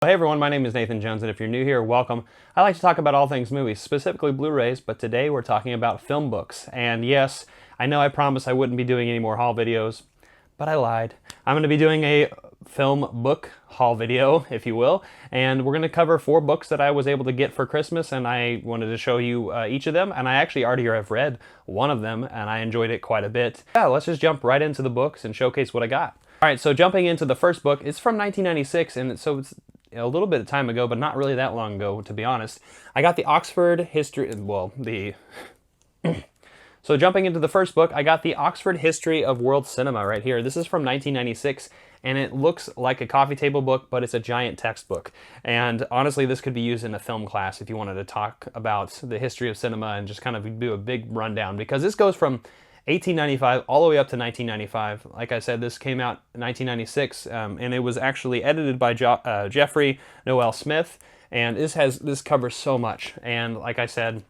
Hey everyone, my name is Nathan Jones, and if you're new here, welcome. I like to talk about all things movies, specifically Blu-rays, but today we're talking about film books. And yes, I know I promised I wouldn't be doing any more haul videos, but I lied. I'm going to be doing a film book haul video, if you will, and we're going to cover 4 books that I was able to get for Christmas, and I wanted to show you each of them, and I actually already have read one of them, and I enjoyed it quite a bit. Yeah, let's just jump right into the books and showcase what I got. Alright, so jumping into the first book, it's from 1996, and so it's a little bit of time ago, but not really that long ago, to be honest. I got the Oxford History, So jumping into the first book, I got the Oxford History of World Cinema right here. This is from 1996, and it looks like a coffee table book, but it's a giant textbook. And honestly, this could be used in a film class if you wanted to talk about the history of cinema and just kind of do a big rundown, because this goes from 1895 all the way up to 1995. Like I said, this came out in 1996, and it was actually edited by Jeffrey Noel Smith, and this covers so much. And like I said,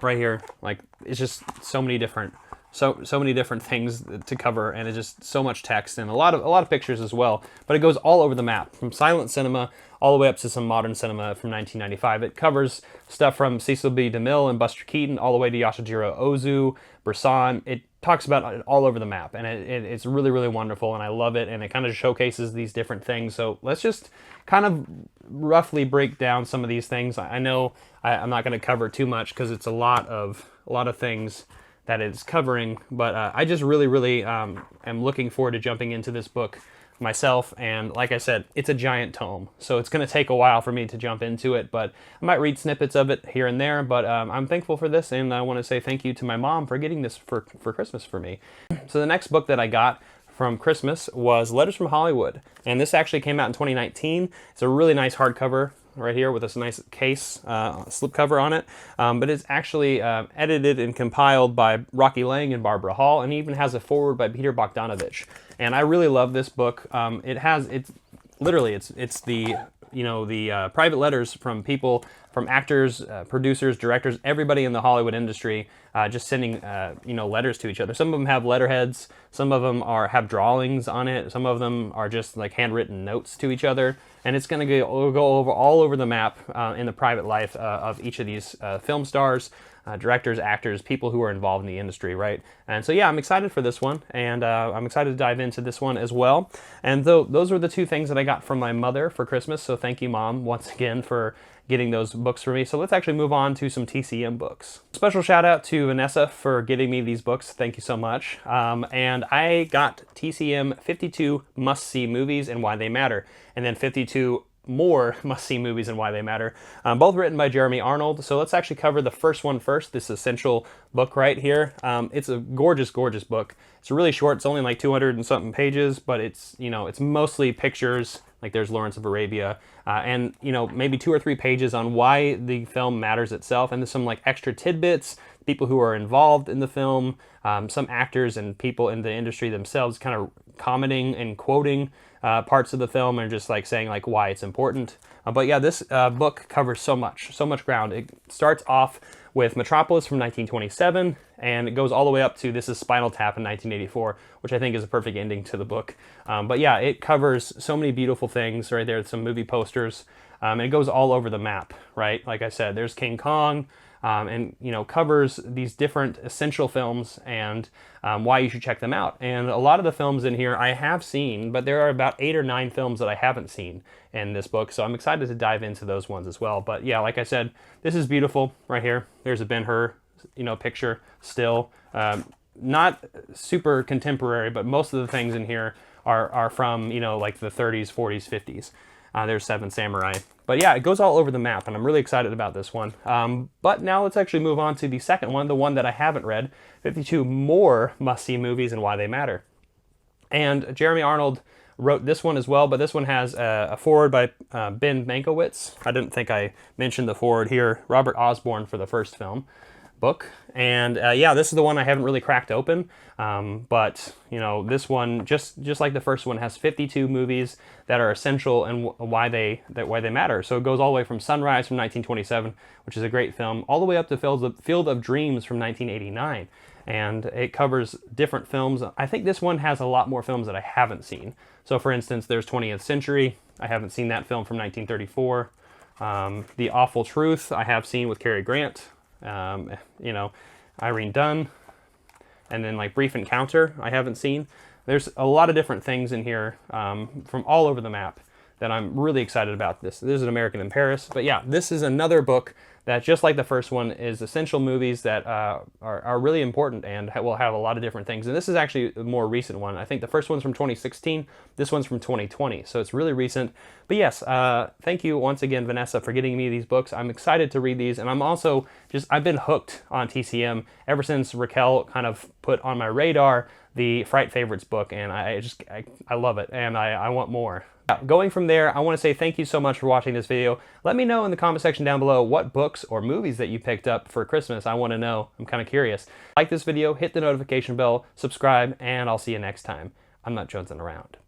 right here, like, it's just so many different things to cover, and it's just so much text and a lot of pictures as well. But it goes all over the map, from silent cinema all the way up to some modern cinema from 1995. It covers stuff from Cecil B. DeMille and Buster Keaton all the way to Yasujiro Ozu, Bresson. It talks about it all over the map, and it's really, really wonderful, and I love it, and it kind of showcases these different things. So let's just kind of roughly break down some of these things. I know I'm not going to cover too much because it's a lot of things that it's covering, but I just really am looking forward to jumping into this book myself. And like I said, it's a giant tome, so it's going to take a while for me to jump into it, but I might read snippets of it here and there. But I'm thankful for this, and I want to say thank you to my mom for getting this for Christmas for me. So the next book that I got from Christmas was Letters from Hollywood, and this actually came out in 2019. It's a really nice hardcover right here with this nice case slipcover on it, but it's actually edited and compiled by Rocky Lang and Barbara Hall, and even has a foreword by Peter Bogdanovich. And I really love this book. It's the private letters from people, from actors, producers, directors, everybody in the Hollywood industry, just sending letters to each other. Some of them have letterheads, some of them have drawings on it, some of them are just like handwritten notes to each other, and it's going to go over all over the map in the private life of each of these film stars, directors, actors, people who are involved in the industry, right? And so yeah, I'm excited for this one, and I'm excited to dive into this one as well. And those were the 2 things that I got from my mother for Christmas, so thank you, Mom, once again for getting those books for me. So let's actually move on to some TCM books. Special shout out to Vanessa for getting me these books. Thank you so much. And I got TCM 52 must-see movies and why they matter, and then 52 more must-see movies and why they matter, both written by Jeremy Arnold. So let's actually cover the first one first, this essential book right here. It's a gorgeous book. It's really short, it's only like 200 and something pages, but it's mostly pictures, like there's Lawrence of Arabia, and maybe 2 or 3 pages on why the film matters itself, and there's some like extra tidbits, people who are involved in the film, some actors and people in the industry themselves kind of commenting and quoting parts of the film, and just like saying like why it's important. But yeah, this book covers so much ground. It starts off with Metropolis from 1927, and it goes all the way up to This is Spinal Tap in 1984, which I think is a perfect ending to the book. But yeah, it covers so many beautiful things right there, some movie posters, and it goes all over the map, right? Like I said, there's King Kong, and covers these different essential films and why you should check them out. And a lot of the films in here I have seen, but there are about 8 or 9 films that I haven't seen in this book, so I'm excited to dive into those ones as well. But yeah, like I said, this is beautiful right here. There's a Ben-Hur picture still. Not super contemporary, but most of the things in here are from like the 30s, 40s, 50s. There's 7 Samurai. But yeah, it goes all over the map, and I'm really excited about this one. But now let's actually move on to the second one, the one that I haven't read, 52 more must-see movies and why they matter. And Jeremy Arnold wrote this one as well, but this one has a foreword by Ben Mankiewicz. I didn't think I mentioned the foreword here. Robert Osborne for the first book. And yeah, this is the one I haven't really cracked open, but this one, just like the first one, has 52 movies that are essential and why they matter. So it goes all the way from Sunrise from 1927, which is a great film, all the way up to Field of Dreams from 1989. And it covers different films. I think this one has a lot more films that I haven't seen. So for instance, there's 20th Century, I haven't seen that film from 1934. The Awful Truth I have seen with Cary Grant, you know, Irene Dunn, and then like Brief Encounter I haven't seen. There's a lot of different things in here from all over the map that I'm really excited about. This is An American in Paris. But yeah, this is another book that, just like the first one, is essential movies that are really important and will have a lot of different things. And this is actually a more recent one. I think the first one's from 2016. This one's from 2020. So it's really recent. But yes, thank you once again, Vanessa, for getting me these books. I'm excited to read these. And I'm also I've been hooked on TCM ever since Raquel kind of put on my radar the Fright Favorites book. And I love it. And I want more. Going from there, I want to say thank you so much for watching this video. Let me know in the comment section down below what books or movies that you picked up for Christmas. I want to know. I'm kind of curious. Like this video, hit the notification bell, subscribe, and I'll see you next time. I'm not jonesing around.